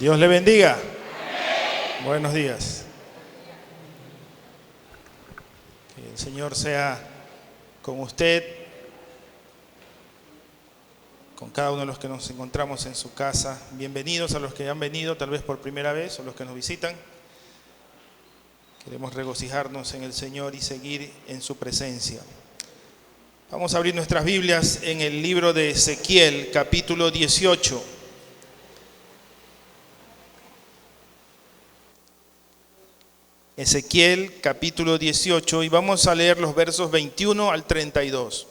Dios le bendiga. Amén. Buenos días. Que el Señor sea con usted, con cada uno de los que nos encontramos en su casa. Bienvenidos a los que han venido tal vez por primera vez o los que nos visitan. Queremos regocijarnos en el Señor y seguir en su presencia. Vamos a abrir nuestras Biblias en el libro de Ezequiel, capítulo 18. Ezequiel, capítulo 18, y vamos a leer los versos 21 al 32.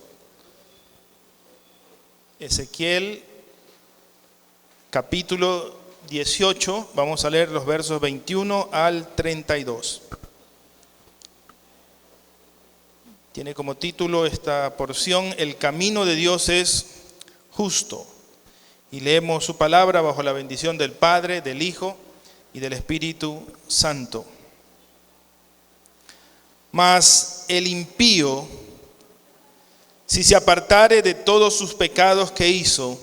Ezequiel, capítulo 18, vamos a leer los versos 21 al 32. Tiene como título esta porción: El camino de Dios es justo. Y leemos su palabra bajo la bendición del Padre, del Hijo y del Espíritu Santo. Mas el impío, si se apartare de todos sus pecados que hizo,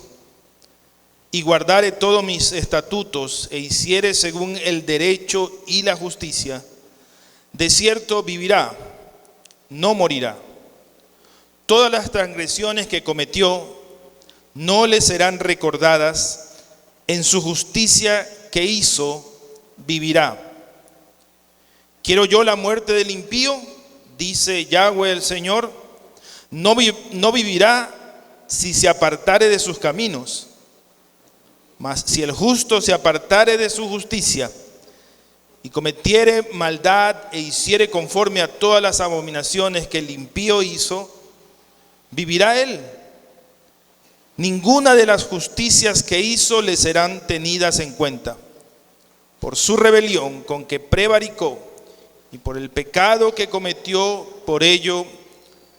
y guardare todos mis estatutos, e hiciere según el derecho y la justicia, de cierto vivirá, no morirá. Todas las transgresiones que cometió no le serán recordadas, en su justicia que hizo vivirá. ¿Quiero yo la muerte del impío?, dice Yahweh el Señor. No vivirá si se apartare de sus caminos. Mas si el justo se apartare de su justicia y cometiere maldad e hiciere conforme a todas las abominaciones que el impío hizo, vivirá él. Ninguna de las justicias que hizo le serán tenidas en cuenta. Por su rebelión con que prevaricó y por el pecado que cometió, por ello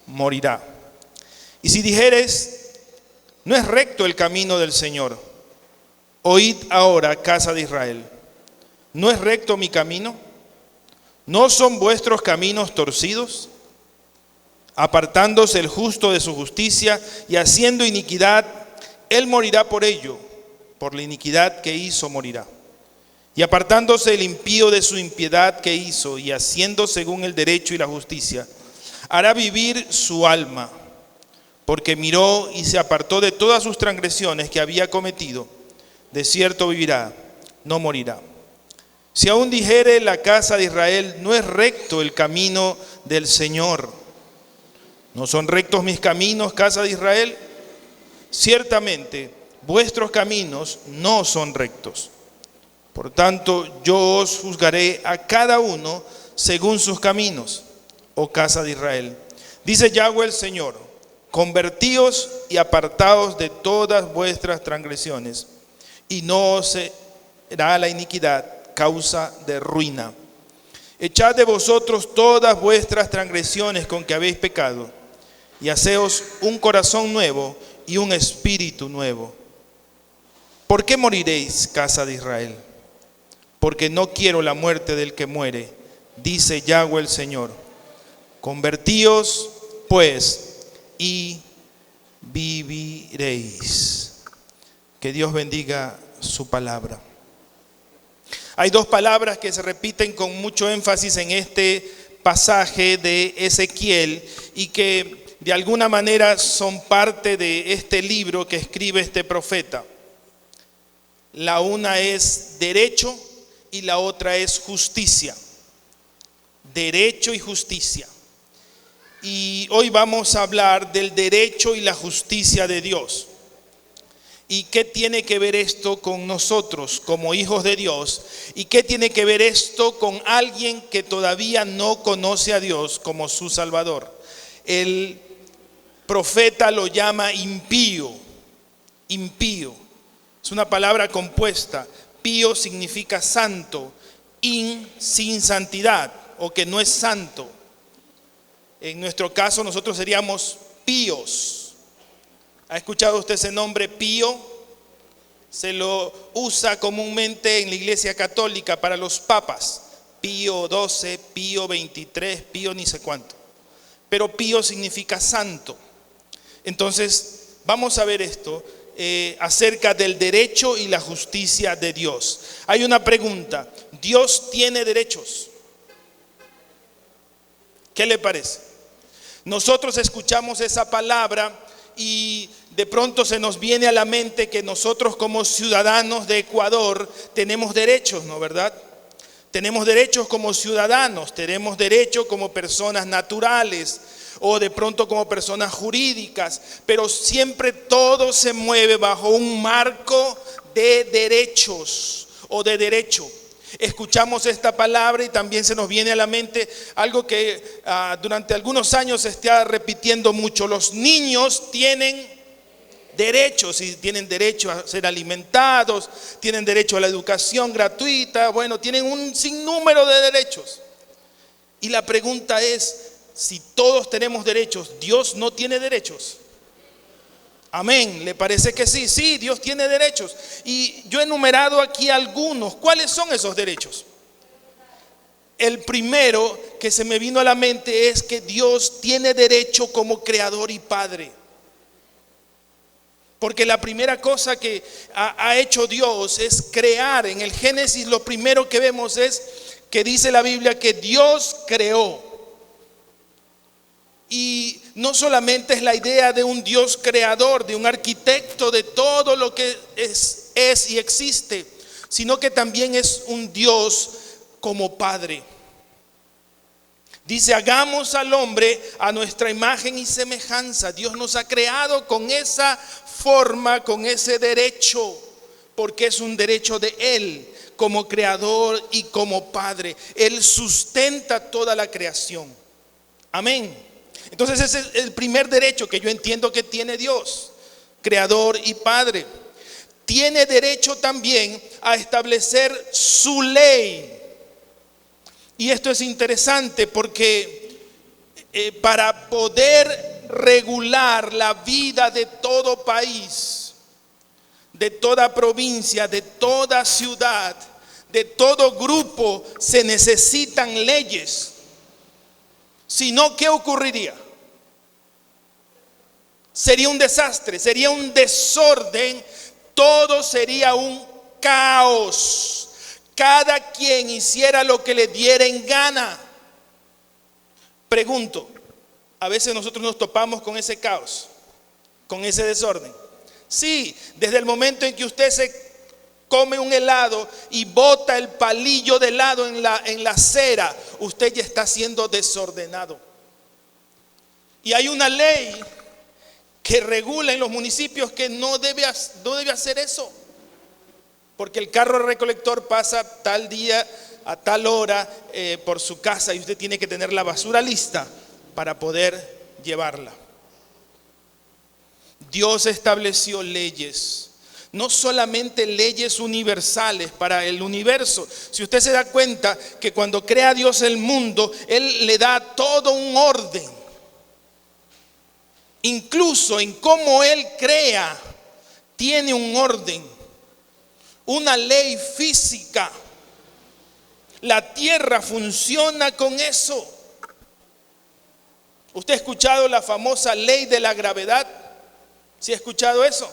morirá. Y si dijeres: no es recto el camino del Señor, oíd ahora, casa de Israel. ¿No es recto mi camino? ¿No son vuestros caminos torcidos? Apartándose el justo de su justicia y haciendo iniquidad, él morirá por ello, por la iniquidad que hizo morirá. Y apartándose el impío de su impiedad que hizo y haciendo según el derecho y la justicia, hará vivir su alma, porque miró y se apartó de todas sus transgresiones que había cometido. De cierto vivirá, no morirá. Si aún dijere la casa de Israel: no es recto el camino del Señor, ¿no son rectos mis caminos, casa de Israel? Ciertamente vuestros caminos no son rectos. Por tanto, yo os juzgaré a cada uno según sus caminos, oh casa de Israel. Dice Yahweh el Señor: convertíos y apartaos de todas vuestras transgresiones, y no os será la iniquidad causa de ruina. Echad de vosotros todas vuestras transgresiones con que habéis pecado, y haceos un corazón nuevo y un espíritu nuevo. ¿Por qué moriréis, casa de Israel? Porque no quiero la muerte del que muere, dice Yahweh el Señor. Convertíos, pues, y viviréis. Que Dios bendiga su palabra. Hay dos palabras que se repiten con mucho énfasis en este pasaje de Ezequiel y que de alguna manera son parte de este libro que escribe este profeta. La una es derecho y la otra es justicia. Derecho y justicia. Y hoy vamos a hablar del derecho y la justicia de Dios. ¿Y qué tiene que ver esto con nosotros como hijos de Dios? ¿Y qué tiene que ver esto con alguien que todavía no conoce a Dios como su Salvador? El profeta lo llama impío. Impío. Es una palabra compuesta. Pío significa santo. Sin santidad, o que no es santo. En nuestro caso nosotros seríamos píos. ¿Ha escuchado usted ese nombre, Pío? Se lo usa comúnmente en la Iglesia Católica para los papas. Pío XII, Pío XXIII, Pío ni sé cuánto. Pero Pío significa santo. Entonces, vamos a ver esto. acerca del derecho y la justicia de Dios. Hay una pregunta: ¿Dios tiene derechos? ¿Qué le parece? Nosotros escuchamos esa palabra y de pronto se nos viene a la mente que nosotros como ciudadanos de Ecuador tenemos derechos, ¿no, verdad? Tenemos derechos como ciudadanos, tenemos derechos como personas naturales o de pronto como personas jurídicas, pero siempre todo se mueve bajo un marco de derechos o de derecho. Escuchamos esta palabra y también se nos viene a la mente algo que durante algunos años se está repitiendo mucho: los niños tienen derechos, y tienen derecho a ser alimentados, tienen derecho a la educación gratuita, bueno, tienen un sinnúmero de derechos. Y la pregunta es: si todos tenemos derechos, ¿Dios no tiene derechos? Amén, ¿le parece que sí? Sí, Dios tiene derechos. Y yo he enumerado aquí algunos. ¿Cuáles son esos derechos? El primero que se me vino a la mente es que Dios tiene derecho como creador y padre. Porque la primera cosa que ha hecho Dios es crear. En el Génesis lo primero que vemos es que dice la Biblia que Dios creó. Y no solamente es la idea de un Dios creador, de un arquitecto de todo lo que es y existe, sino que también es un Dios como Padre. Dice: hagamos al hombre a nuestra imagen y semejanza. Dios nos ha creado con esa forma, con ese derecho, porque es un derecho de Él como creador y como Padre. Él sustenta toda la creación. Amén. Entonces ese es el primer derecho que yo entiendo que tiene Dios, creador y padre. Tiene derecho también a establecer su ley. Y esto es interesante porque para poder regular la vida de todo país, de toda provincia, de toda ciudad, de todo grupo, se necesitan leyes. Si no, ¿qué ocurriría? Sería un desastre, sería un desorden, todo sería un caos. Cada quien hiciera lo que le diera en gana. Pregunto, ¿a veces nosotros nos topamos con ese caos, con ese desorden? Sí, desde el momento en que usted se come un helado y bota el palillo de helado en la acera, usted ya está siendo desordenado. Y hay una ley que regula en los municipios que no debe hacer eso, porque el carro recolector pasa tal día a tal hora por su casa y usted tiene que tener la basura lista para poder llevarla. Dios estableció leyes. No solamente leyes universales para el universo. Si usted se da cuenta que cuando crea Dios el mundo, Él le da todo un orden. Incluso en cómo Él crea, tiene un orden, una ley física. La tierra funciona con eso. ¿Usted ha escuchado la famosa ley de la gravedad? ¿Sí ha escuchado eso?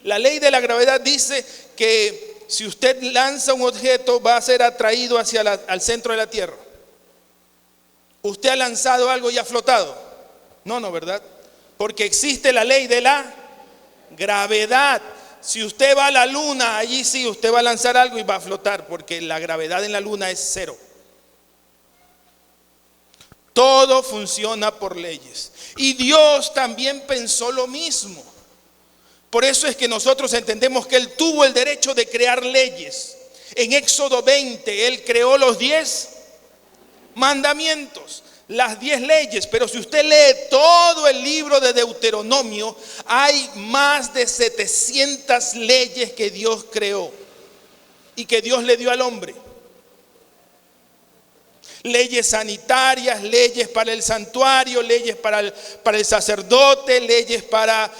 La ley de la gravedad dice que si usted lanza un objeto va a ser atraído al centro de la tierra. ¿Usted ha lanzado algo y ha flotado? No, ¿verdad? Porque existe la ley de la gravedad. Si usted va a la luna, allí sí, usted va a lanzar algo y va a flotar, porque la gravedad en la luna es cero. Todo funciona por leyes. Y Dios también pensó lo mismo. Por eso es que nosotros entendemos que Él tuvo el derecho de crear leyes. En Éxodo 20, Él creó los 10 mandamientos, las 10 leyes. Pero si usted lee todo el libro de Deuteronomio, hay más de 700 leyes que Dios creó y que Dios le dio al hombre. Leyes sanitarias, leyes para el santuario, leyes para el sacerdote, leyes para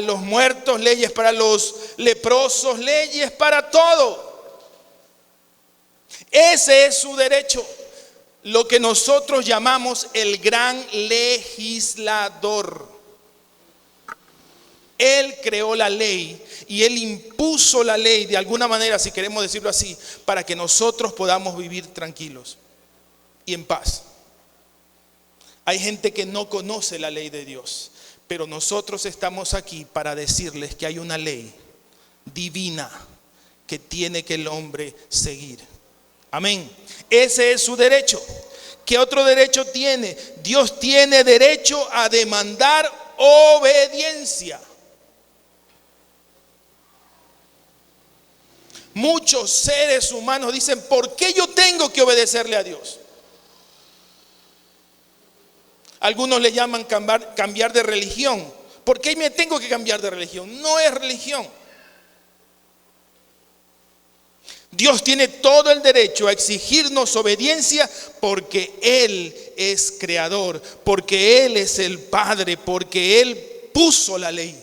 los muertos, leyes para los leprosos, leyes para todo. Ese es su derecho, lo que nosotros llamamos el gran legislador. Él creó la ley y Él impuso la ley de alguna manera, si queremos decirlo así, para que nosotros podamos vivir tranquilos y en paz. Hay gente que no conoce la ley de Dios, pero nosotros estamos aquí para decirles que hay una ley divina que tiene que el hombre seguir. Amén. Ese es su derecho. ¿Qué otro derecho tiene? Dios tiene derecho a demandar obediencia. Muchos seres humanos dicen, ¿por qué yo tengo que obedecerle a Dios? Algunos le llaman cambiar de religión. ¿Por qué me tengo que cambiar de religión? No es religión. Dios tiene todo el derecho a exigirnos obediencia porque Él es creador, porque Él es el Padre, porque Él puso la ley.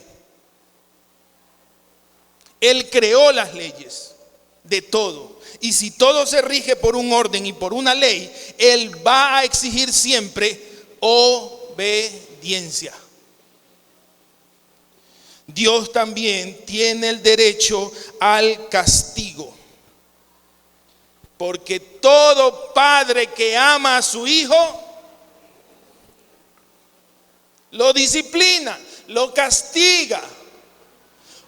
Él creó las leyes de todo. Y si todo se rige por un orden y por una ley, Él va a exigir siempre obediencia. Dios también tiene el derecho al castigo. Porque todo padre que ama a su hijo, lo disciplina, lo castiga.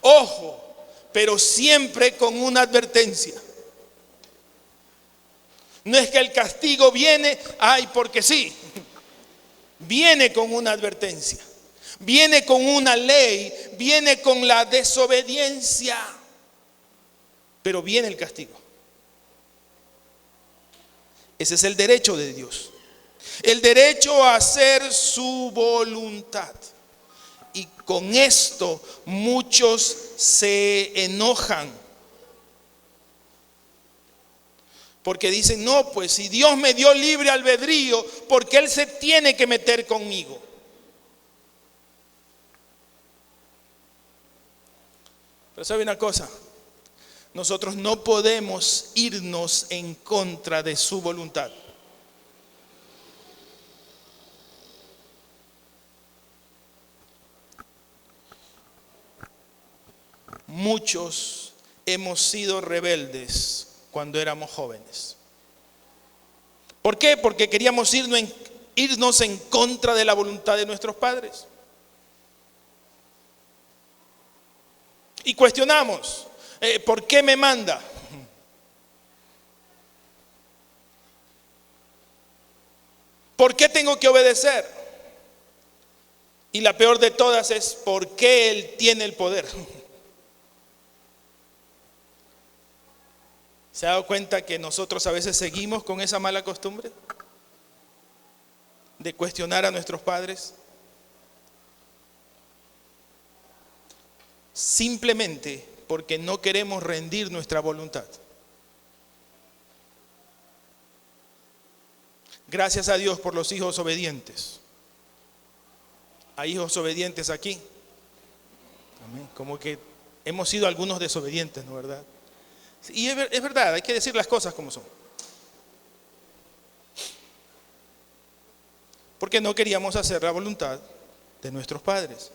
Ojo, pero siempre con una advertencia. No es que el castigo viene, porque sí. Viene con una advertencia. Viene con una ley. Viene con la desobediencia. Pero viene el castigo. Ese es el derecho de Dios. El derecho a hacer su voluntad. Y con esto muchos se enojan. Porque dicen, no, pues si Dios me dio libre albedrío, ¿por qué Él se tiene que meter conmigo? Pero ¿sabe una cosa? Nosotros no podemos irnos en contra de su voluntad. Muchos hemos sido rebeldes cuando éramos jóvenes. ¿Por qué? Porque queríamos irnos en contra de la voluntad de nuestros padres. Y cuestionamos, ¿por qué me manda? ¿Por qué tengo que obedecer? Y la peor de todas es, ¿por qué Él tiene el poder? ¿Se ha dado cuenta que nosotros a veces seguimos con esa mala costumbre de cuestionar a nuestros padres? Simplemente porque no queremos rendir nuestra voluntad. Gracias a Dios por los hijos obedientes. ¿Hay hijos obedientes aquí? Amén. Como que hemos sido algunos desobedientes, ¿no es verdad? Y es verdad, hay que decir las cosas como son. Porque no queríamos hacer la voluntad de nuestros padres.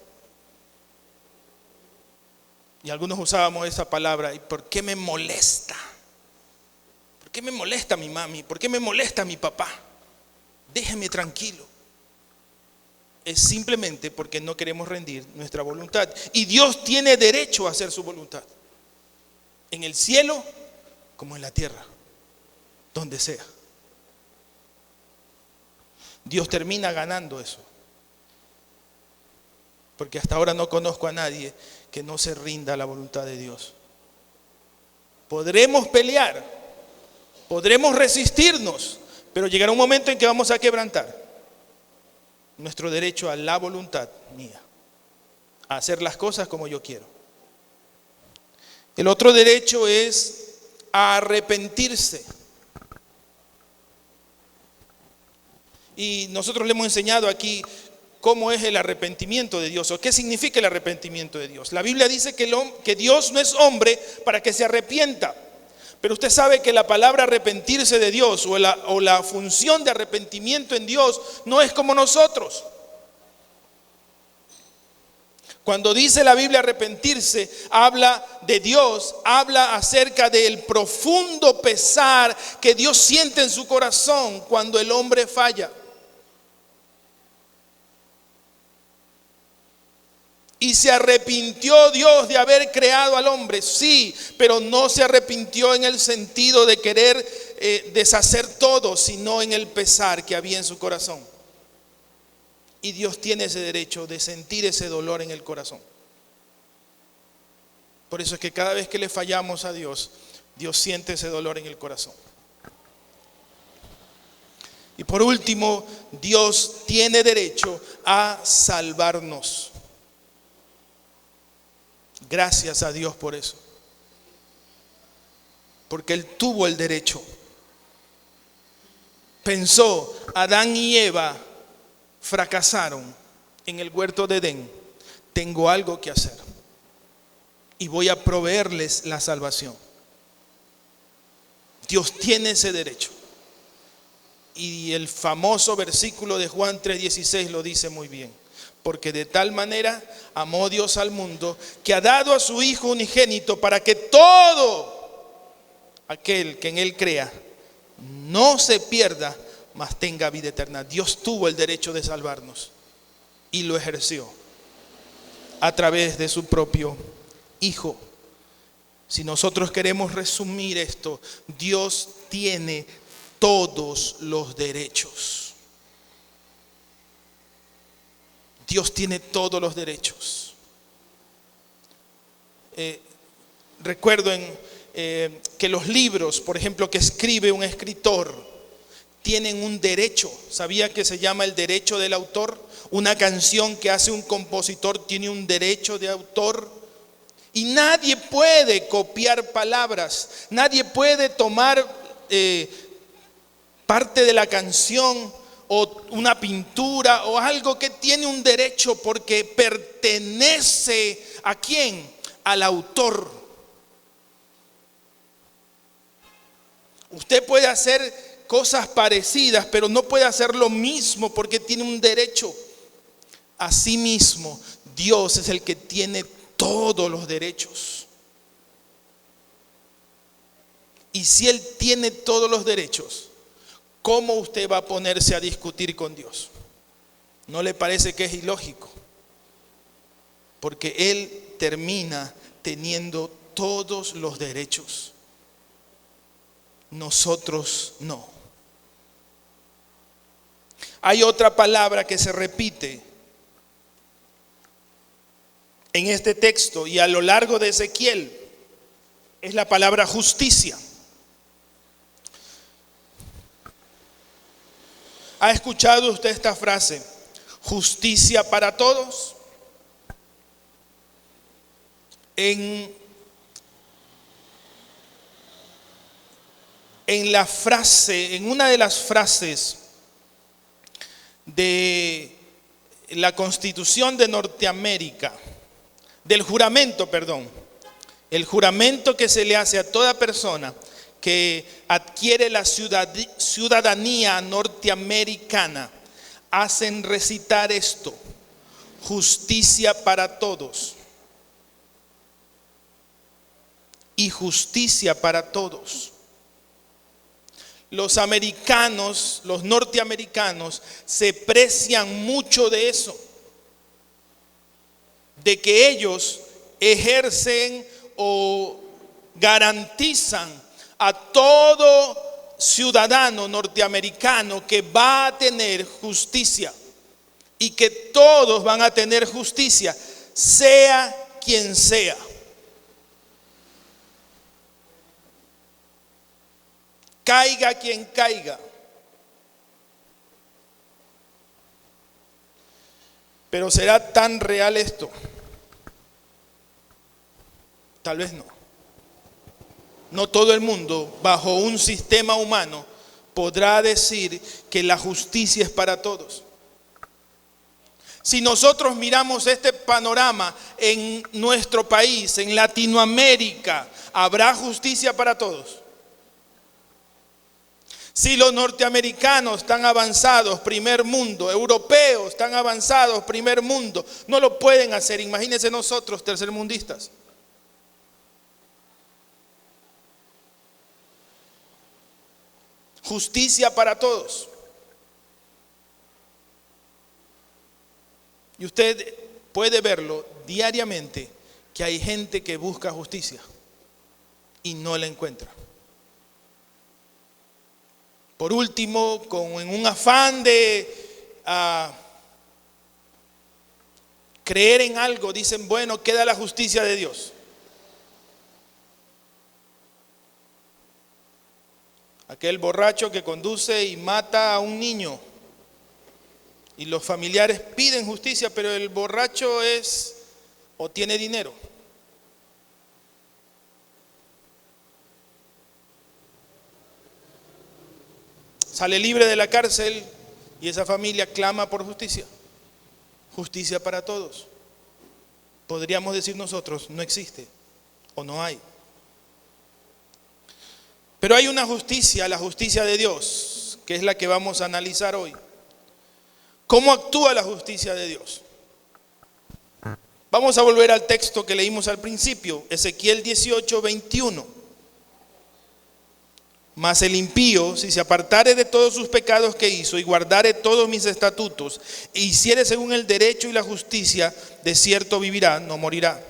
Y algunos usábamos esa palabra, ¿y por qué me molesta? ¿Por qué me molesta mi mami? ¿Por qué me molesta mi papá? Déjeme tranquilo. Es simplemente porque no queremos rendir nuestra voluntad. Y Dios tiene derecho a hacer su voluntad. En el cielo como en la tierra, donde sea. Dios termina ganando eso. Porque hasta ahora no conozco a nadie que no se rinda a la voluntad de Dios. Podremos pelear, podremos resistirnos, pero llegará un momento en que vamos a quebrantar nuestro derecho a la voluntad mía, a hacer las cosas como yo quiero. El otro derecho es a arrepentirse. Y nosotros le hemos enseñado aquí cómo es el arrepentimiento de Dios o qué significa el arrepentimiento de Dios. La Biblia dice que Dios no es hombre para que se arrepienta. Pero usted sabe que la palabra arrepentirse de Dios o la función de arrepentimiento en Dios no es como nosotros. Cuando dice la Biblia arrepentirse, habla de Dios, habla acerca del profundo pesar que Dios siente en su corazón cuando el hombre falla. Y se arrepintió Dios de haber creado al hombre, sí, pero no se arrepintió en el sentido de querer deshacer todo, sino en el pesar que había en su corazón. Y Dios tiene ese derecho de sentir ese dolor en el corazón. Por eso es que cada vez que le fallamos a Dios, Dios siente ese dolor en el corazón. Y por último, Dios tiene derecho a salvarnos. Gracias a Dios por eso. Porque Él tuvo el derecho. Pensó, Adán y Eva fracasaron en el huerto de Edén. Tengo algo que hacer y voy a proveerles la salvación. Dios tiene ese derecho. Y el famoso versículo de Juan 3:16 lo dice muy bien. Porque de tal manera amó Dios al mundo, que ha dado a su Hijo unigénito, para que todo aquel que en Él crea no se pierda, mas tenga vida eterna. Dios tuvo el derecho de salvarnos y lo ejerció a través de su propio Hijo. Si nosotros queremos resumir esto, Dios tiene todos los derechos. Dios tiene todos los derechos. Recuerdo que los libros, por ejemplo, que escribe un escritor, tienen un derecho. ¿Sabía que se llama el derecho del autor? Una canción que hace un compositor tiene un derecho de autor. Y nadie puede copiar palabras. Nadie puede tomar parte de la canción o una pintura o algo que tiene un derecho, porque pertenece ¿a quién? Al autor. Usted puede hacer cosas parecidas, pero no puede hacer lo mismo porque tiene un derecho. Asimismo, Dios es el que tiene todos los derechos. Y si Él tiene todos los derechos, ¿cómo usted va a ponerse a discutir con Dios? ¿No le parece que es ilógico? Porque Él termina teniendo todos los derechos. Nosotros no. Hay otra palabra que se repite en este texto y a lo largo de Ezequiel. Es la palabra justicia. ¿Ha escuchado usted esta frase? Justicia para todos. En la frase, en una de las frases de la Constitución de Norteamérica, del juramento, perdón, el juramento que se le hace a toda persona que adquiere la ciudadanía norteamericana, hacen recitar esto: justicia para todos y justicia para todos. Los americanos, los norteamericanos, se precian mucho de eso, de que ellos ejercen o garantizan a todo ciudadano norteamericano que va a tener justicia y que todos van a tener justicia, sea quien sea. Caiga quien caiga. Pero ¿será tan real esto? Tal vez no. No todo el mundo, bajo un sistema humano, podrá decir que la justicia es para todos. Si nosotros miramos este panorama en nuestro país, en Latinoamérica, ¿habrá justicia para todos? Si los norteamericanos están avanzados, primer mundo, europeos están avanzados, primer mundo, no lo pueden hacer. Imagínense nosotros, tercermundistas. Justicia para todos. Y usted puede verlo diariamente, que hay gente que busca justicia y no la encuentra. Por último, en un afán de creer en algo, dicen, bueno, queda la justicia de Dios. Aquel borracho que conduce y mata a un niño. Y los familiares piden justicia, pero el borracho es o tiene dinero. Sale libre de la cárcel y esa familia clama por justicia. Justicia para todos. Podríamos decir nosotros, no existe o no hay. Pero hay una justicia, la justicia de Dios, que es la que vamos a analizar hoy. ¿Cómo actúa la justicia de Dios? Vamos a volver al texto que leímos al principio, Ezequiel 18, 21. Mas el impío, si se apartare de todos sus pecados que hizo y guardare todos mis estatutos e hiciere según el derecho y la justicia, de cierto vivirá, no morirá.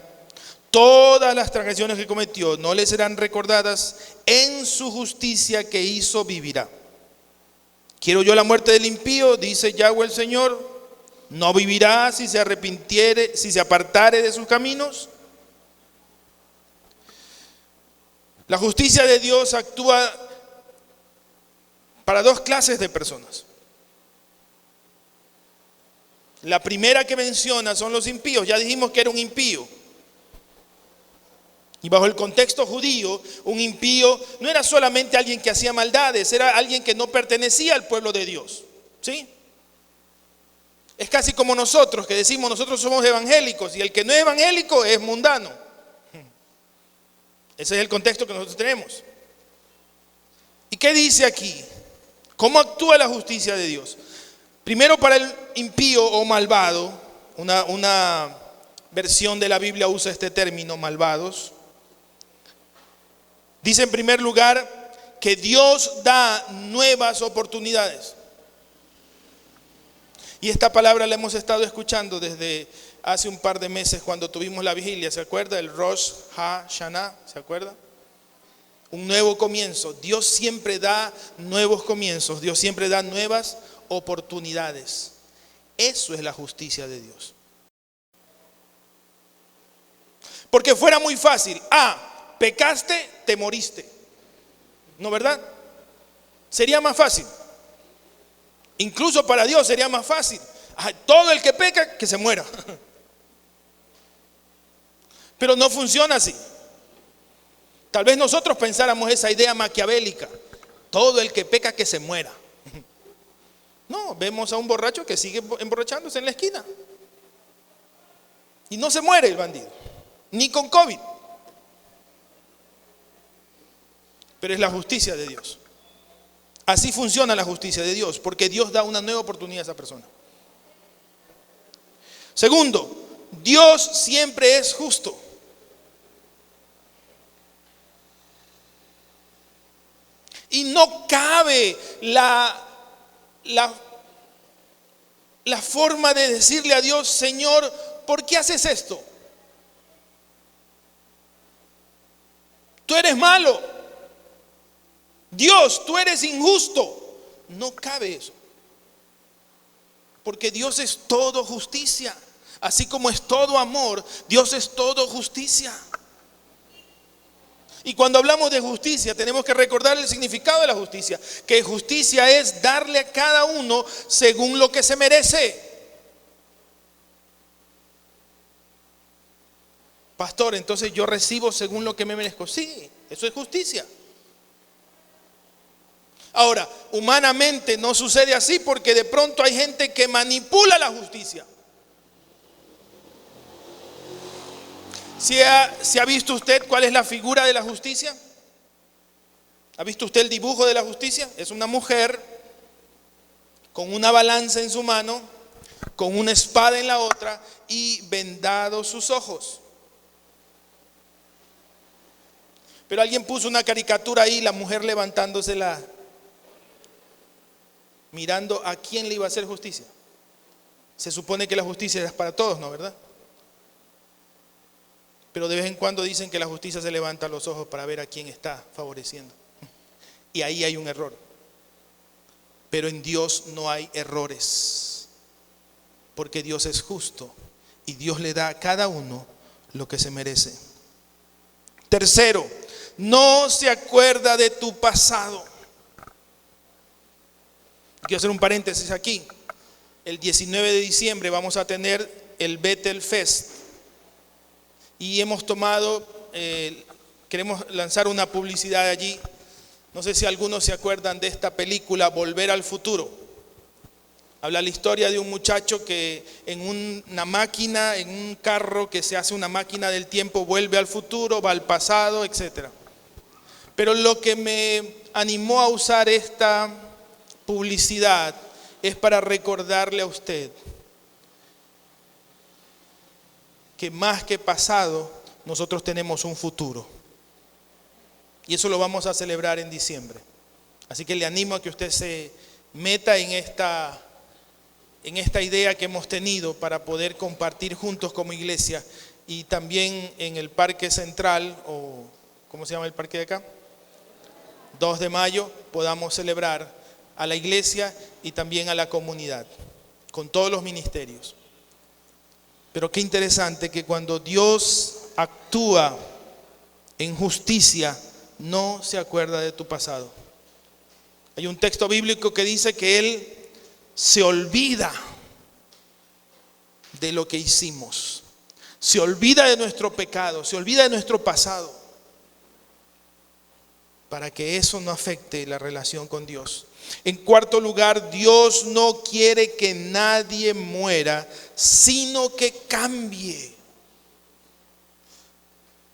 Todas las transgresiones que cometió no le serán recordadas, en su justicia que hizo vivirá. Quiero yo la muerte del impío, dice Yahweh el Señor, no vivirá si se arrepintiere, si se apartare de sus caminos. La justicia de Dios actúa para dos clases de personas. La primera que menciona son los impíos. Ya dijimos que era un impío. Y bajo el contexto judío, un impío no era solamente alguien que hacía maldades, era alguien que no pertenecía al pueblo de Dios. ¿Sí? Es casi como nosotros, que decimos nosotros somos evangélicos y el que no es evangélico es mundano. Ese es el contexto que nosotros tenemos. ¿Y qué dice aquí? ¿Cómo actúa la justicia de Dios? Primero, para el impío o malvado, una versión de la Biblia usa este término, malvados. Dice en primer lugar que Dios da nuevas oportunidades. Y esta palabra la hemos estado escuchando desde hace un par de meses cuando tuvimos la vigilia. ¿Se acuerda? El Rosh Hashanah, ¿se acuerda? Un nuevo comienzo. Dios siempre da nuevos comienzos. Dios siempre da nuevas oportunidades. Eso es la justicia de Dios. Porque fuera muy fácil. Pecaste, te moriste. ¿No, verdad? Sería más fácil. Incluso para Dios sería más fácil. Todo el que peca, que se muera. Pero no funciona así. Tal vez nosotros pensáramos esa idea maquiavélica. Todo el que peca, que se muera. No, vemos a un borracho que sigue emborrachándose en la esquina. Y no se muere el bandido. Ni con COVID. Pero es la justicia de Dios. Así funciona la justicia de Dios, porque Dios da una nueva oportunidad a esa persona. Segundo, Dios siempre es justo. Y no cabe la forma de decirle a Dios, Señor, ¿por qué haces esto? Tú eres malo. Dios, tú eres injusto. No cabe eso. Porque Dios es todo justicia. Así como es todo amor, Dios es todo justicia. Y cuando hablamos de justicia, tenemos que recordar el significado de la justicia. Que justicia es darle a cada uno según lo que se merece. Pastor, entonces yo recibo según lo que me merezco. Sí, eso es justicia. Ahora, humanamente no sucede así porque de pronto hay gente que manipula la justicia. ¿Se ha visto usted cuál es la figura de la justicia? ¿Ha visto usted el dibujo de la justicia? Es una mujer con una balanza en su mano, con una espada en la otra y vendados sus ojos. Pero alguien puso una caricatura ahí, la mujer levantándosela, mirando a quién le iba a hacer justicia. Se supone que la justicia es para todos, ¿no? ¿Verdad? Pero de vez en cuando dicen que la justicia se levanta los ojos para ver a quién está favoreciendo. Y ahí hay un error. Pero en Dios no hay errores, porque Dios es justo y Dios le da a cada uno lo que se merece. Tercero, no se acuerda de tu pasado. Quiero hacer un paréntesis aquí. El 19 de diciembre vamos a tener el Bethel Fest y hemos tomado, queremos lanzar una publicidad allí. No sé si algunos se acuerdan de esta película Volver al Futuro. Habla la historia de un muchacho que en una máquina, en un carro que se hace una máquina del tiempo, vuelve al futuro, va al pasado, etc. Pero lo que me animó a usar esta publicidad es para recordarle a usted que más que pasado, nosotros tenemos un futuro. Y eso lo vamos a celebrar en diciembre. Así que le animo a que usted se meta en esta idea que hemos tenido para poder compartir juntos como iglesia, y también en el Parque Central, o ¿cómo se llama el parque de acá? 2 de mayo, podamos celebrar a la iglesia y también a la comunidad, con todos los ministerios. Pero qué interesante que cuando Dios actúa en justicia, no se acuerda de tu pasado. Hay un texto bíblico que dice que Él se olvida de lo que hicimos, se olvida de nuestro pecado, se olvida de nuestro pasado, para que eso no afecte la relación con Dios. En cuarto lugar, Dios no quiere que nadie muera, sino que cambie.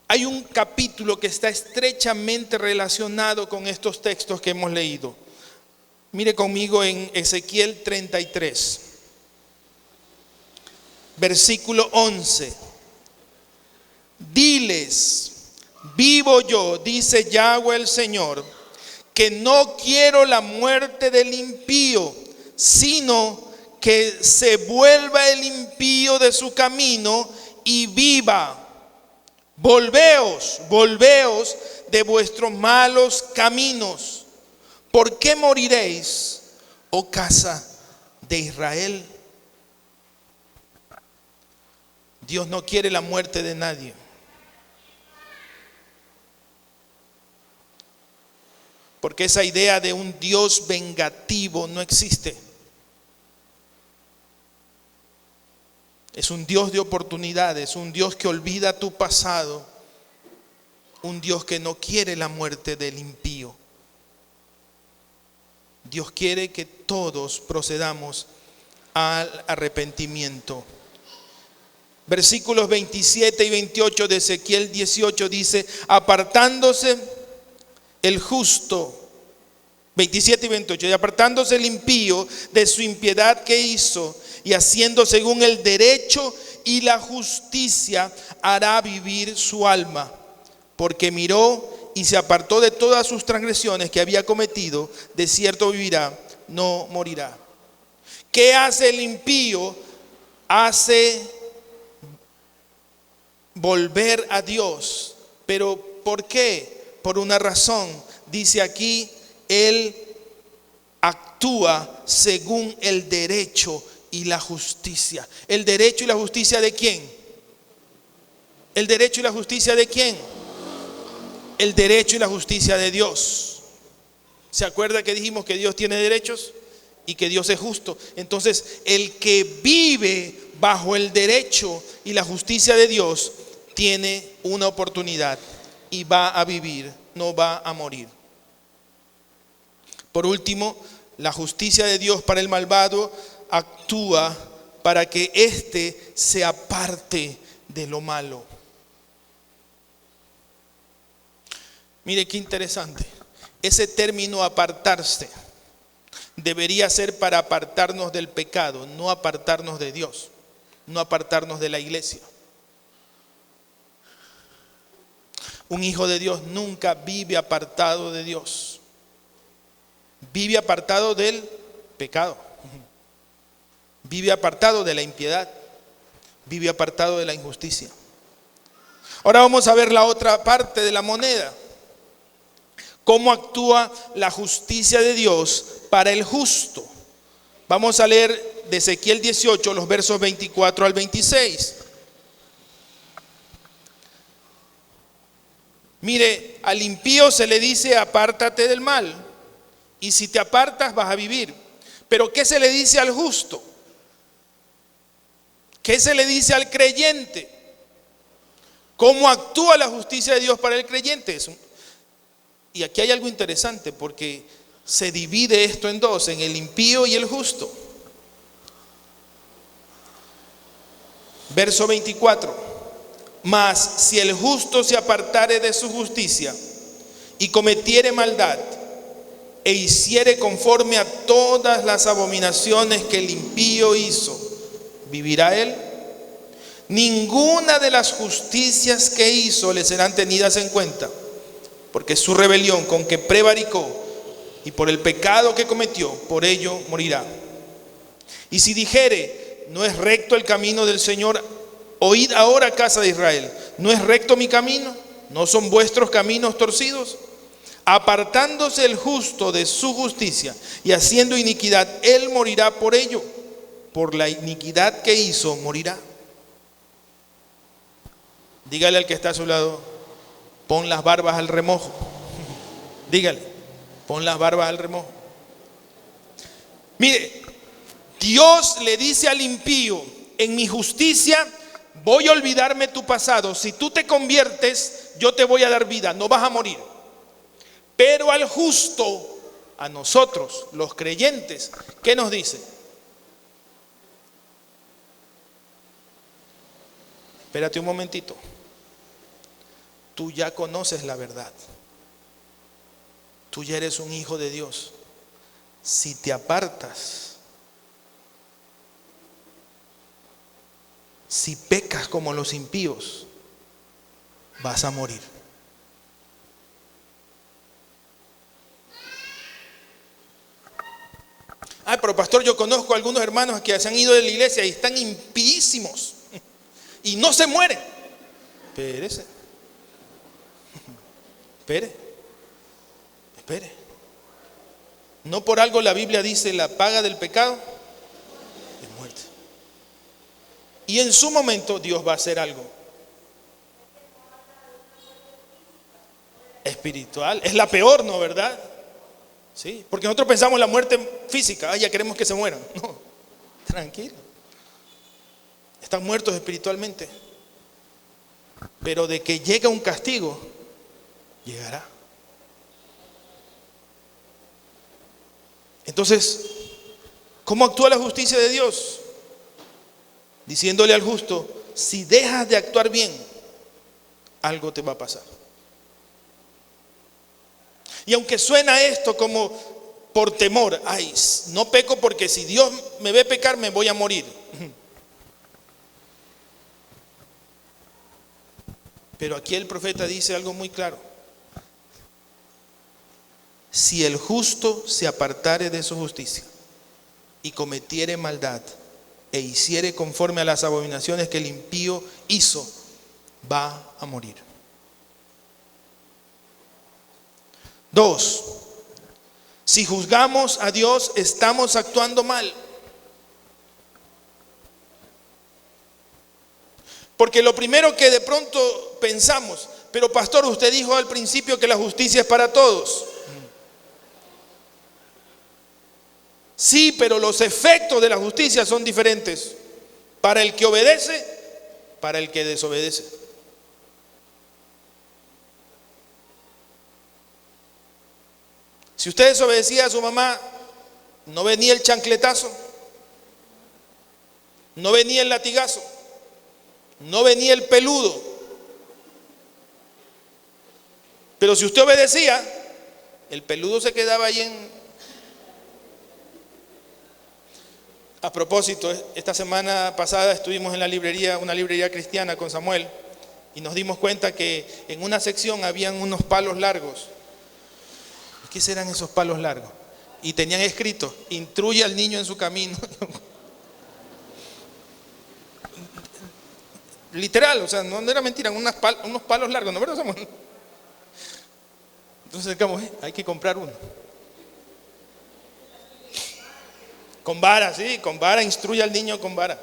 Hay un capítulo que está estrechamente relacionado con estos textos que hemos leído. Mire conmigo en Ezequiel 33, versículo 11. Diles, vivo yo, dice Yahweh el Señor, que no quiero la muerte del impío, sino que se vuelva el impío de su camino y viva. Volveos de vuestros malos caminos. ¿Por qué moriréis, oh casa de Israel? Dios no quiere la muerte de nadie. Porque esa idea de un Dios vengativo no existe. Es un Dios de oportunidades, un Dios que olvida tu pasado, un Dios que no quiere la muerte del impío. Dios quiere que todos procedamos al arrepentimiento. Versículos 27 y 28 de Ezequiel 18 dice, apartándose el justo, 27 y 28, y apartándose el impío de su impiedad que hizo, y haciendo según el derecho y la justicia, hará vivir su alma, porque miró y se apartó de todas sus transgresiones que había cometido, de cierto vivirá, no morirá. ¿Qué hace el impío? Hace volver a Dios. ¿Pero por qué? Por una razón. Dice aquí, Él actúa según el derecho y la justicia. ¿El derecho y la justicia de quién? ¿El derecho y la justicia de quién? El derecho y la justicia de Dios. ¿Se acuerda que dijimos que Dios tiene derechos y que Dios es justo? Entonces, el que vive bajo el derecho y la justicia de Dios tiene una oportunidad y va a vivir, no va a morir. Por último, la justicia de Dios para el malvado actúa para que éste se aparte de lo malo. Mire qué interesante. ese término apartarse debería ser para apartarnos del pecado, no apartarnos de Dios, no apartarnos de la iglesia. Un hijo de Dios nunca vive apartado de Dios. Vive apartado del pecado. Vive apartado de la impiedad. Vive apartado de la injusticia. Ahora vamos a ver la otra parte de la moneda. ¿Cómo actúa la justicia de Dios para el justo? Vamos a leer de Ezequiel 18, los versos 24 al 26. Mire, al impío se le dice apártate del mal, y si te apartas vas a vivir. Pero ¿qué se le dice al justo? ¿Qué se le dice al creyente? ¿Cómo actúa la justicia de Dios para el creyente? Y aquí hay algo interesante, porque se divide esto en dos, en el impío y el justo. Verso 24. Mas si el justo se apartare de su justicia y cometiere maldad e hiciere conforme a todas las abominaciones que el impío hizo, ¿vivirá él? Ninguna de las justicias que hizo le serán tenidas en cuenta, porque su rebelión con que prevaricó y por el pecado que cometió, por ello morirá. Y si dijere, no es recto el camino del Señor, oíd ahora, casa de Israel, ¿no es recto mi camino? ¿No son vuestros caminos torcidos? Apartándose el justo de su justicia y haciendo iniquidad, él morirá por ello. Por la iniquidad que hizo, morirá. Dígale al que está a su lado, pon las barbas al remojo. Dígale, pon las barbas al remojo. Mire, Dios le dice al impío, en mi justicia voy a olvidarme tu pasado. Si tú te conviertes, yo te voy a dar vida, no vas a morir. Pero al justo, a nosotros, los creyentes, ¿qué nos dice? Espérate un momentito. Tú ya conoces la verdad. Tú ya eres un hijo de Dios. Si te apartas, si pecas como los impíos, vas a morir. Ay, pero pastor, yo conozco a algunos hermanos que se han ido de la iglesia y están impísimos y no se mueren. Espérese. Espere. No por algo la Biblia dice la paga del pecado es muerte. Y en su momento Dios va a hacer algo espiritual. Es la peor, ¿no, verdad? Sí, porque nosotros pensamos en la muerte física. Ay, ya queremos que se mueran. No, tranquilo. Están muertos espiritualmente. Pero de que llega un castigo, llegará. Entonces, ¿cómo actúa la justicia de Dios? Diciéndole al justo, si dejas de actuar bien, algo te va a pasar. Y aunque suena esto como por temor, ay, no peco porque si Dios me ve pecar me voy a morir. Pero aquí el profeta dice algo muy claro. Si el justo se apartare de su justicia y cometiere maldad e hiciere conforme a las abominaciones que el impío hizo, va a morir. 2. Si juzgamos a Dios, estamos actuando mal. Porque lo primero que de pronto pensamos, pero pastor, usted dijo al principio que la justicia es para todos. Sí, pero los efectos de la justicia son diferentes para el que obedece, para el que desobedece. Si usted desobedecía a su mamá, no venía el chancletazo, no venía el latigazo, no venía el peludo. Pero si usted obedecía, El peludo se quedaba ahí A propósito, esta semana pasada estuvimos en la librería, una librería cristiana con Samuel, y nos dimos cuenta que en una sección habían unos palos largos. ¿Qué serán esos palos largos? Y tenían escrito: instruye al niño en su camino. Literal, o sea, no era mentira, unos palos largos, ¿no es verdad, Samuel? Entonces, hay que comprar uno. Con vara, sí, con vara, instruye al niño con vara.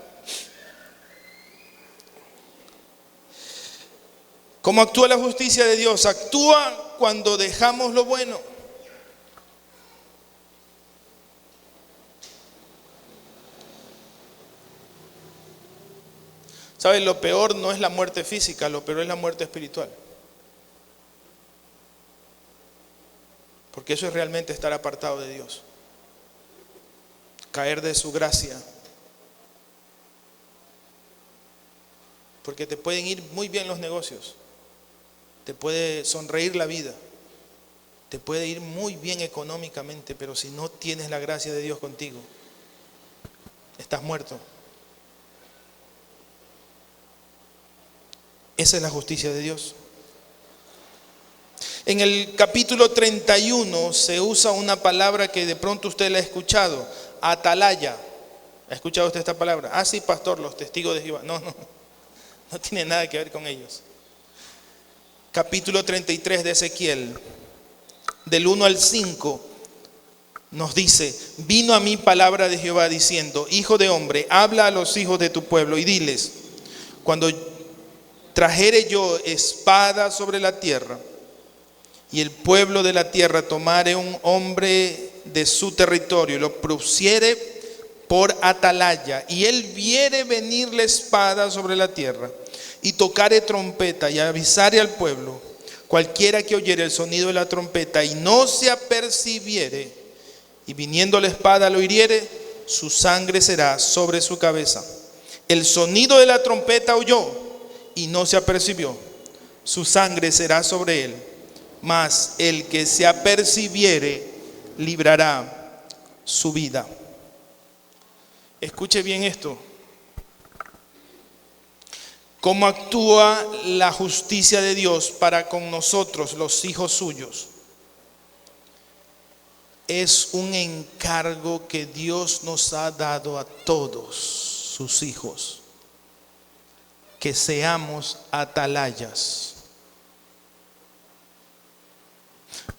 ¿Cómo actúa la justicia de Dios? Actúa cuando dejamos lo bueno. ¿Sabes? Lo peor no es la muerte física, lo peor es la muerte espiritual. Porque eso es realmente estar apartado de Dios. Caer de su gracia. Porque te pueden ir muy bien los negocios. Te puede sonreír la vida. Te puede ir muy bien económicamente, pero si no tienes la gracia de Dios contigo, estás muerto. Esa es la justicia de Dios. En el capítulo 31 se usa una palabra que de pronto usted la ha escuchado: atalaya. ¿Ha escuchado usted esta palabra? Ah, sí, pastor, los testigos de Jehová. No tiene nada que ver con ellos. Capítulo 33 de Ezequiel, del 1 al 5, nos dice: vino a mí palabra de Jehová diciendo: hijo de hombre, habla a los hijos de tu pueblo y diles: cuando trajere yo espada sobre la tierra, y el pueblo de la tierra tomare un hombre de su territorio y lo pusiere por atalaya, y él viere venir la espada sobre la tierra, y tocare trompeta y avisare al pueblo, cualquiera que oyere el sonido de la trompeta y no se apercibiere, y viniendo la espada lo hiriere, su sangre será sobre su cabeza. El sonido de la trompeta oyó y no se apercibió, su sangre será sobre él, mas el que se apercibiere librará su vida. Escuche bien esto. ¿Cómo actúa la justicia de Dios para con nosotros, los hijos suyos? Es un encargo que Dios nos ha dado a todos sus hijos, que seamos atalayas.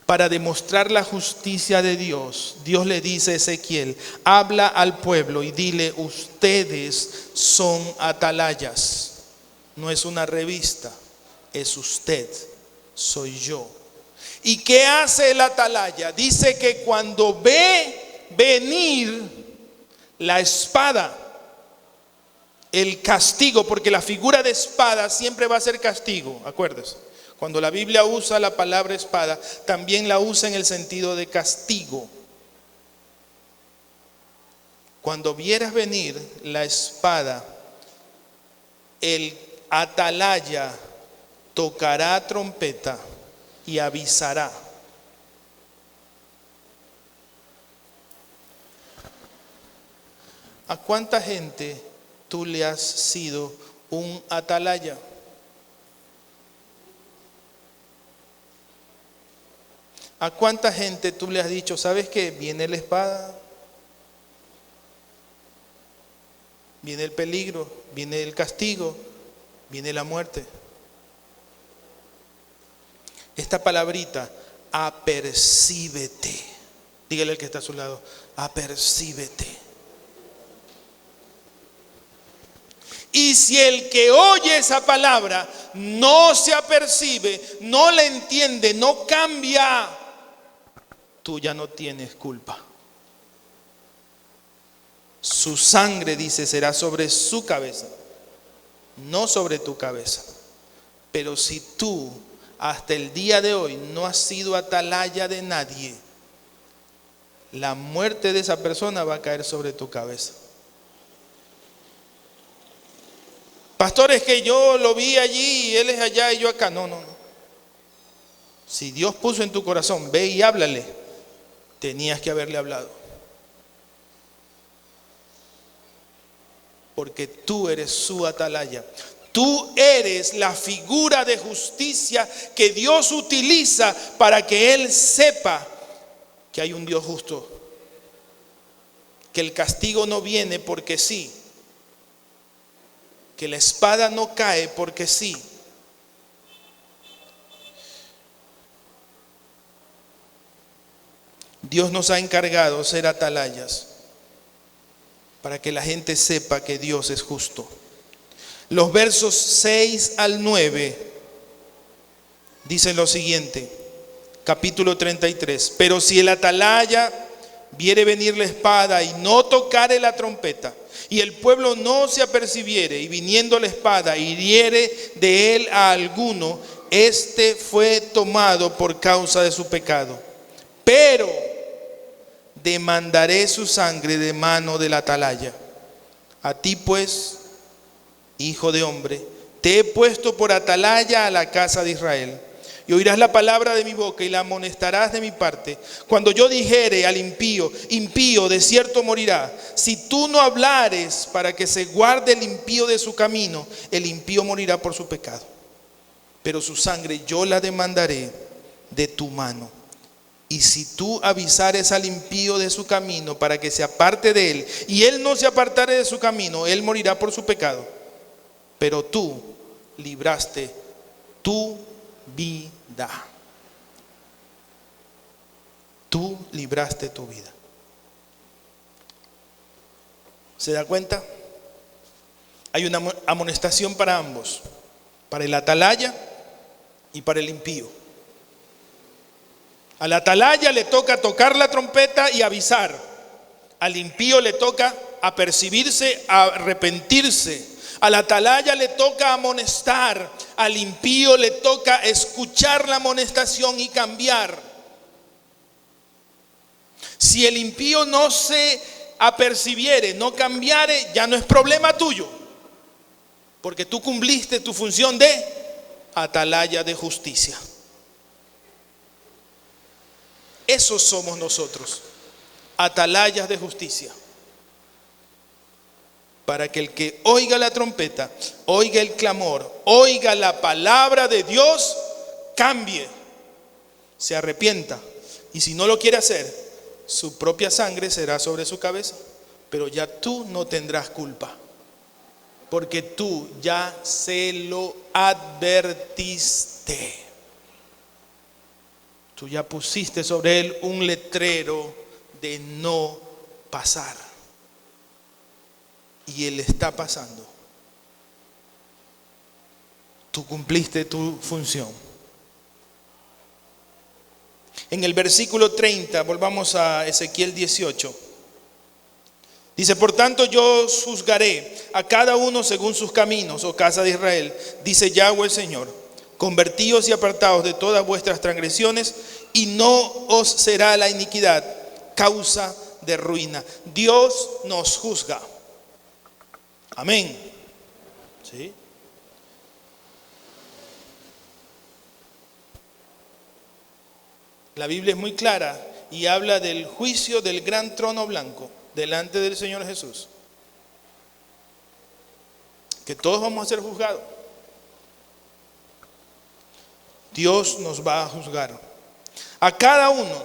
Para demostrar la justicia de Dios, Dios le dice a Ezequiel: habla al pueblo y dile: ustedes son atalayas. No es una revista, es usted, soy yo. ¿Y qué hace el atalaya? Dice que cuando ve venir la espada, el castigo, porque la figura de espada siempre va a ser castigo, acuérdese. Cuando la Biblia usa la palabra espada, también la usa en el sentido de castigo. Cuando vieras venir la espada, el atalaya tocará trompeta y avisará. ¿A cuánta gente tú le has sido un atalaya? ¿A cuánta gente tú le has dicho: sabes qué? Viene la espada, viene el peligro, viene el castigo, viene la muerte? Esta palabrita, apercíbete. Dígale al que está a su lado: apercíbete. Y si el que oye esa palabra no se apercibe, no la entiende, no cambia, tú ya no tienes culpa. Su sangre, dice, será sobre su cabeza, no sobre tu cabeza. Pero si tú hasta el día de hoy no has sido atalaya de nadie, la muerte de esa persona va a caer sobre tu cabeza. Pastor, es que yo lo vi allí y él es allá y yo acá. No. Si Dios puso en tu corazón, ve y háblale, tenías que haberle hablado. Porque tú eres su atalaya. Tú eres la figura de justicia que Dios utiliza para que Él sepa que hay un Dios justo. Que el castigo no viene porque sí. Que la espada no cae porque sí. Dios nos ha encargado ser atalayas para que la gente sepa que Dios es justo. Los versos 6 al 9 dicen lo siguiente, capítulo 33. Pero si el atalaya viere venir la espada y no tocare la trompeta, y el pueblo no se apercibiere, y viniendo la espada hiriere de él a alguno, este fue tomado por causa de su pecado. Pero demandaré su sangre de mano del atalaya. A ti pues, hijo de hombre, te he puesto por atalaya a la casa de Israel. Y oirás la palabra de mi boca y la amonestarás de mi parte. Cuando yo dijere al impío, impío, de cierto morirá. Si tú no hablares para que se guarde el impío de su camino, el impío morirá por su pecado. Pero su sangre yo la demandaré de tu mano. Y si tú avisares al impío de su camino para que se aparte de él, y él no se apartare de su camino, él morirá por su pecado. Pero tú libraste tu vida. Tú libraste tu vida. ¿Se da cuenta? Hay una amonestación para ambos, para el atalaya y para el impío. Al atalaya le toca tocar la trompeta y avisar. Al impío le toca apercibirse, arrepentirse. Al atalaya le toca amonestar. Al impío le toca escuchar la amonestación y cambiar. Si el impío no se apercibiere, no cambiare, ya no es problema tuyo, porque tú cumpliste tu función de atalaya de justicia. Esos somos nosotros, atalayas de justicia. Para que el que oiga la trompeta, oiga el clamor, oiga la palabra de Dios, cambie, se arrepienta. Y si no lo quiere hacer, su propia sangre será sobre su cabeza. Pero ya tú no tendrás culpa, porque tú ya se lo advertiste. Tú ya pusiste sobre él un letrero de no pasar. Y él está pasando. Tú cumpliste tu función. En el versículo 30, volvamos a Ezequiel 18. Dice, por tanto yo juzgaré a cada uno según sus caminos, oh casa de Israel, dice Yahweh el Señor. Convertíos y apartaos de todas vuestras transgresiones, y no os será la iniquidad causa de ruina. Dios nos juzga. Amén. ¿Sí? La Biblia es muy clara y habla del juicio del gran trono blanco delante del Señor Jesús. Que todos vamos a ser juzgados. Dios nos va a juzgar a cada uno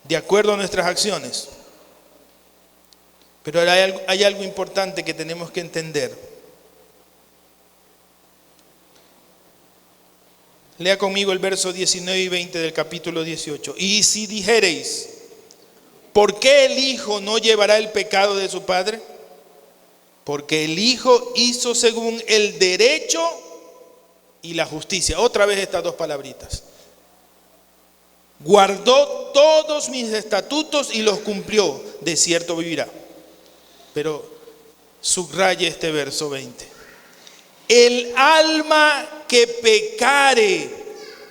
de acuerdo a nuestras acciones. Pero hay algo importante que tenemos que entender. Lea conmigo el verso 19 y 20 del capítulo 18. Y si dijereis, ¿por qué el Hijo no llevará el pecado de su Padre? Porque el Hijo hizo según el derecho y la justicia. Otra vez estas dos palabritas. Guardó todos mis estatutos y los cumplió. De cierto vivirá. Pero subraye este verso 20. El alma que pecare,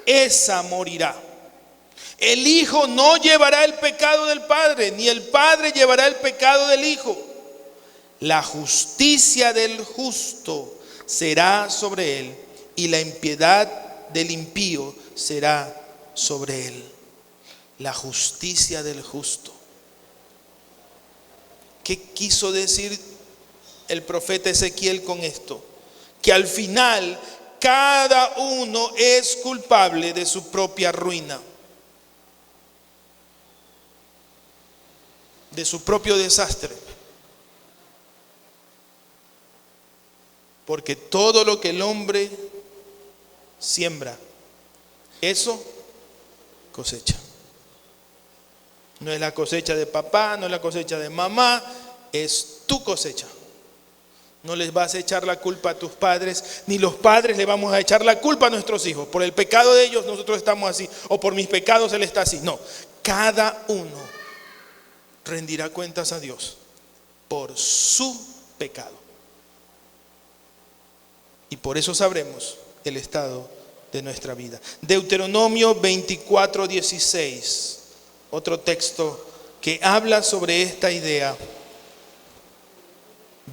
esa morirá. El Hijo no llevará el pecado del Padre, ni el Padre llevará el pecado del Hijo. La justicia del justo será sobre él, y la impiedad del impío será sobre él. La justicia del justo. ¿Qué quiso decir el profeta Ezequiel con esto? Que al final cada uno es culpable de su propia ruina, de su propio desastre. Porque todo lo que el hombre siembra, eso cosecha. No es la cosecha de papá, no es la cosecha de mamá, es tu cosecha. No les vas a echar la culpa a tus padres, ni los padres le vamos a echar la culpa a nuestros hijos. Por el pecado de ellos nosotros estamos así, o por mis pecados él está así. No, cada uno rendirá cuentas a Dios por su pecado. Y por eso sabremos el estado de nuestra vida. Deuteronomio 24:16, otro texto que habla sobre esta idea.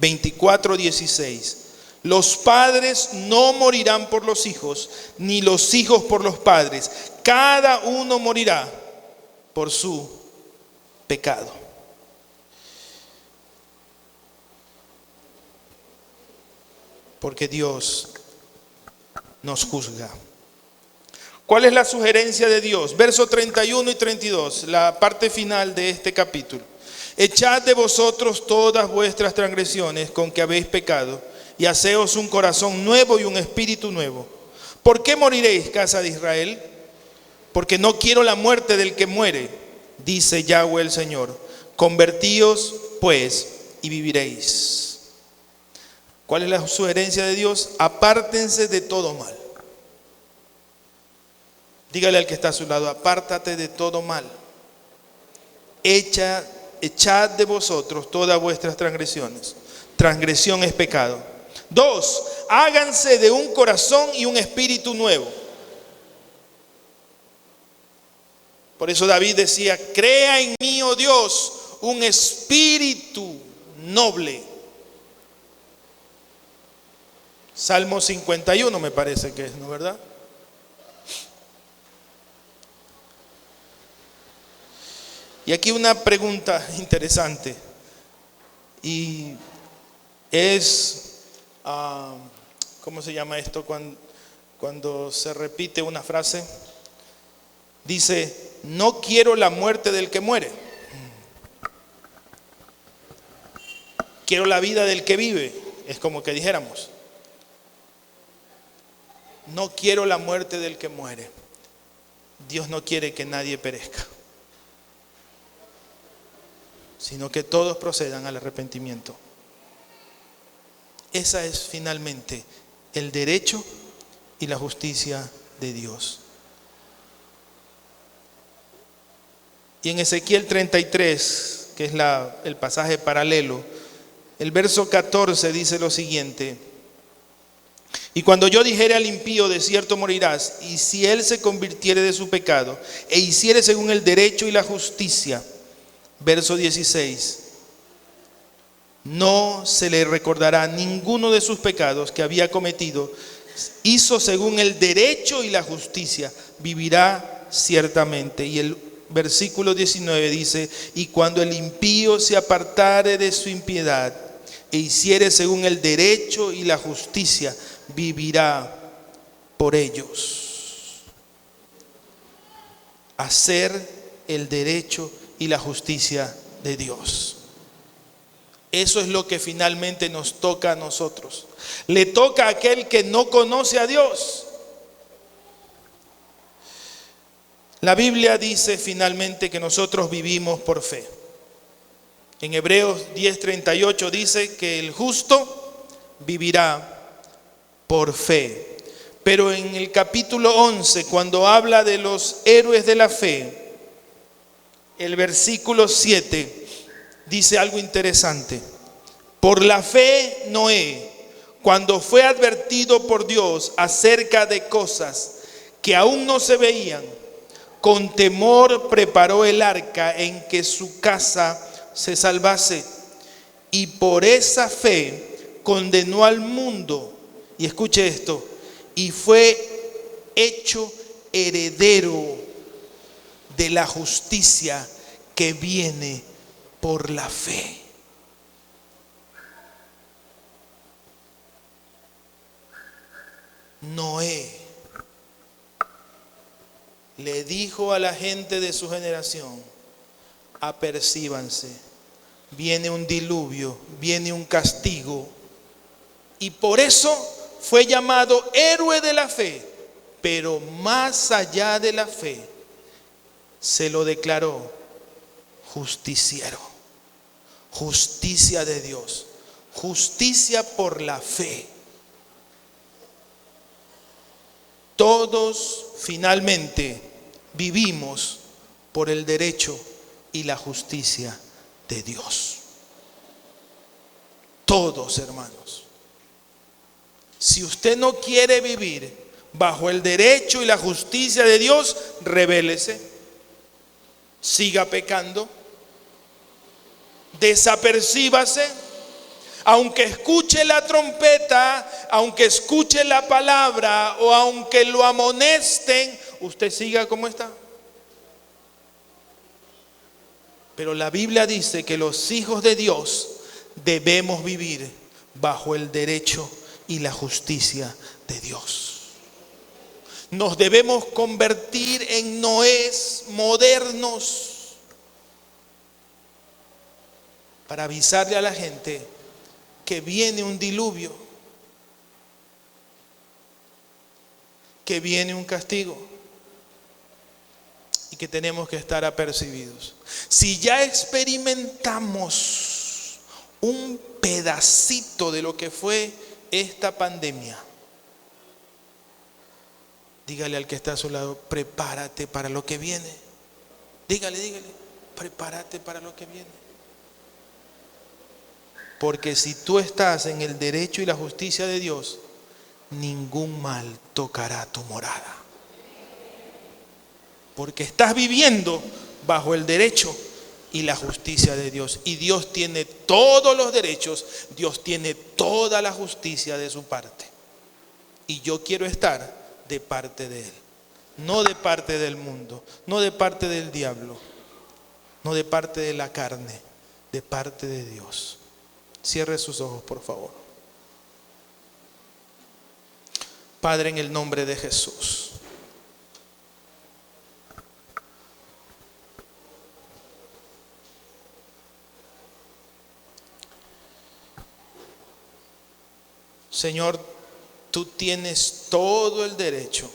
24:16. Los padres no morirán por los hijos, ni los hijos por los padres. Cada uno morirá por su pecado. Porque Dios nos juzga. ¿Cuál es la sugerencia de Dios? Versos 31 y 32, la parte final de este capítulo. Echad de vosotros todas vuestras transgresiones con que habéis pecado, y haceos un corazón nuevo y un espíritu nuevo. ¿Por qué moriréis, casa de Israel? Porque no quiero la muerte del que muere, dice Yahweh el Señor. Convertíos, pues, y viviréis. ¿Cuál es la sugerencia de Dios? Apártense de todo mal. Dígale al que está a su lado, apártate de todo mal. Echad de vosotros todas vuestras transgresiones. Transgresión es pecado. 2, háganse de un corazón y un espíritu nuevo. Por eso David decía, crea en mí, oh Dios, un espíritu noble. Salmo 51 me parece que es, ¿no, verdad? Y aquí una pregunta interesante. Y es, ¿cómo se llama esto? Cuando se repite una frase. Dice, no quiero la muerte del que muere. Quiero la vida del que vive. Es como que dijéramos. No quiero la muerte del que muere. Dios no quiere que nadie perezca, sino que todos procedan al arrepentimiento. Esa es finalmente el derecho y la justicia de Dios. Y en Ezequiel 33, que es el pasaje paralelo, el verso 14 dice lo siguiente: y cuando yo dijere al impío, de cierto morirás, y si él se convirtiere de su pecado, e hiciere según el derecho y la justicia, verso 16, no se le recordará ninguno de sus pecados que había cometido, hizo según el derecho y la justicia, vivirá ciertamente. Y el versículo 19 dice, y cuando el impío se apartare de su impiedad, e hiciere según el derecho y la justicia, vivirá por ellos. Hacer el derecho y la justicia de Dios. Eso es lo que finalmente nos toca a nosotros. Le toca a aquel que no conoce a Dios. La Biblia dice finalmente que nosotros vivimos por fe. En Hebreos 10:38 dice que el justo vivirá por fe. Pero en el capítulo 11, cuando habla de los héroes de la fe, el versículo 7 dice algo interesante. Por la fe Noé, cuando fue advertido por Dios acerca de cosas que aún no se veían, con temor preparó el arca en que su casa se salvase, y por esa fe condenó al mundo. Y escuche esto, y fue hecho heredero de la justicia que viene por la fe. Noé le dijo a la gente de su generación: apercíbanse, viene un diluvio, viene un castigo. Y por eso fue llamado héroe de la fe, pero más allá de la fe, se lo declaró justiciero. Justicia de Dios, justicia por la fe. Todos finalmente vivimos por el derecho y la justicia de Dios. Todos, hermanos. Si usted no quiere vivir bajo el derecho y la justicia de Dios, rebélese, siga pecando, desapercíbase, aunque escuche la trompeta, aunque escuche la palabra o aunque lo amonesten, usted siga como está. Pero la Biblia dice que los hijos de Dios debemos vivir bajo el derecho y la justicia de Dios. Nos debemos convertir en Noés modernos para avisarle a la gente que viene un diluvio, que viene un castigo y que tenemos que estar apercibidos. Si ya experimentamos un pedacito de lo que fue esta pandemia, dígale al que está a su lado: prepárate para lo que viene. Dígale, prepárate para lo que viene. Porque si tú estás en el derecho y la justicia de Dios, ningún mal tocará tu morada. Porque estás viviendo bajo el derecho y la justicia de Dios. Y Dios tiene todos los derechos, Dios tiene toda la justicia de su parte. Y yo quiero estar de parte de Él, no de parte del mundo, no de parte del diablo, no de parte de la carne, de parte de Dios. Cierre sus ojos, por favor. Padre, en el nombre de Jesús, Señor, tú tienes todo el derecho,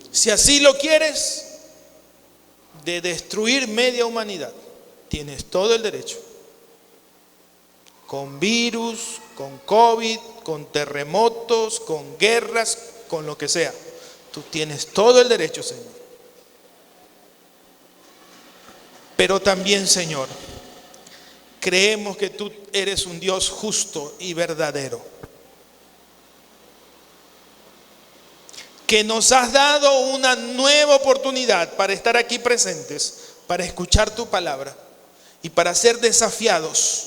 si así lo quieres, de destruir media humanidad. Tienes todo el derecho. Con virus, con COVID, con terremotos, con guerras, con lo que sea. Tú tienes todo el derecho, Señor. Pero también, Señor, creemos que tú eres un Dios justo y verdadero, que nos has dado una nueva oportunidad para estar aquí presentes, para escuchar tu palabra y para ser desafiados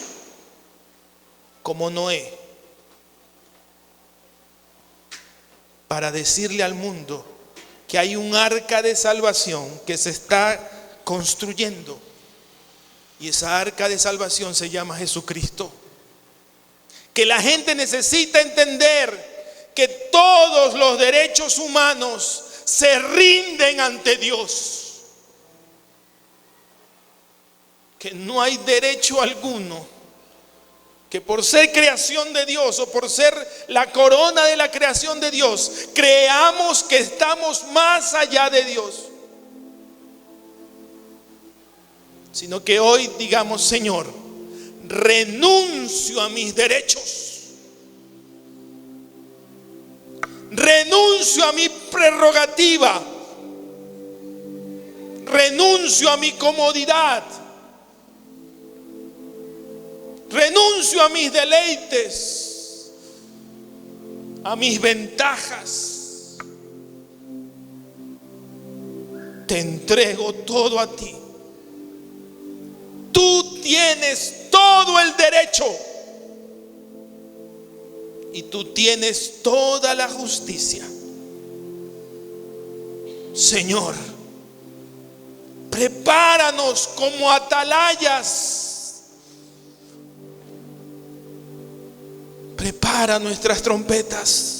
como Noé, para decirle al mundo que hay un arca de salvación que se está construyendo. Y esa arca de salvación se llama Jesucristo. Que la gente necesita entender que todos los derechos humanos se rinden ante Dios. Que no hay derecho alguno que por ser creación de Dios o por ser la corona de la creación de Dios, creamos que estamos más allá de Dios. Sino que hoy digamos: Señor, renuncio a mis derechos, renuncio a mi prerrogativa, renuncio a mi comodidad, renuncio a mis deleites, a mis ventajas. Te entrego todo a ti. Tú tienes todo el derecho y tú tienes toda la justicia. Señor, prepáranos como atalayas. Prepara nuestras trompetas.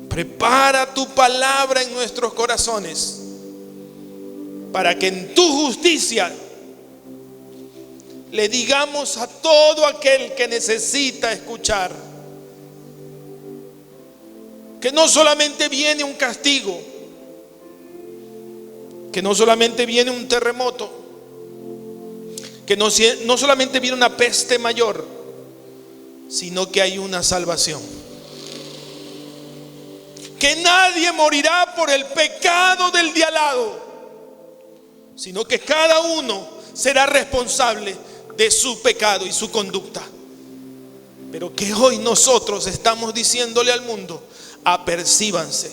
Prepara tu palabra en nuestros corazones, para que en tu justicia le digamos a todo aquel que necesita escuchar que no solamente viene un castigo, que no solamente viene un terremoto, que no solamente viene una peste mayor, sino que hay una salvación. Que nadie morirá por el pecado del de al lado, sino que cada uno será responsable de su pecado y su conducta. Pero que hoy nosotros estamos diciéndole al mundo: apercíbanse,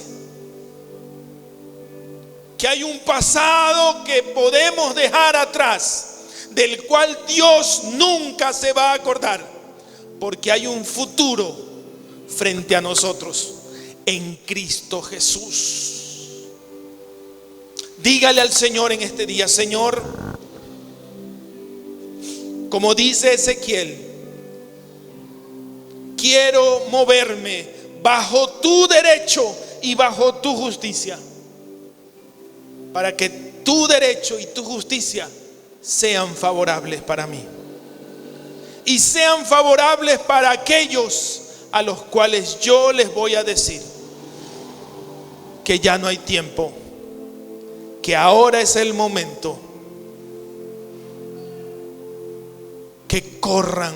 que hay un pasado que podemos dejar atrás, del cual Dios nunca se va a acordar, porque hay un futuro frente a nosotros en Cristo Jesús. Dígale al Señor en este día: Señor, como dice Ezequiel, quiero moverme bajo tu derecho y bajo tu justicia, para que tu derecho y tu justicia sean favorables para mí y sean favorables para aquellos a los cuales yo les voy a decir que ya no hay tiempo, que ahora es el momento, que corran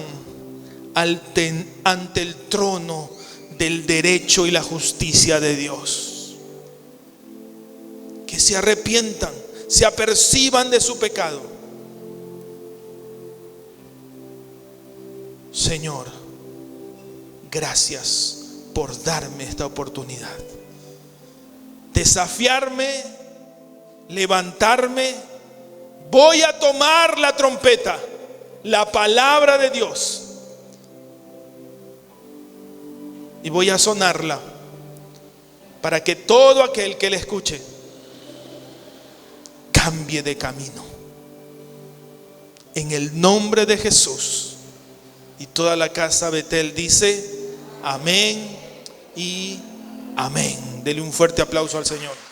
ante el trono del derecho y la justicia de Dios, que se arrepientan, se aperciban de su pecado. Señor, gracias por darme esta oportunidad, desafiarme, levantarme. Voy a tomar la trompeta, la palabra de Dios, y voy a sonarla para que todo aquel que la escuche cambie de camino. En el nombre de Jesús. Y toda la casa Betel dice amén y amén. Dele un fuerte aplauso al Señor.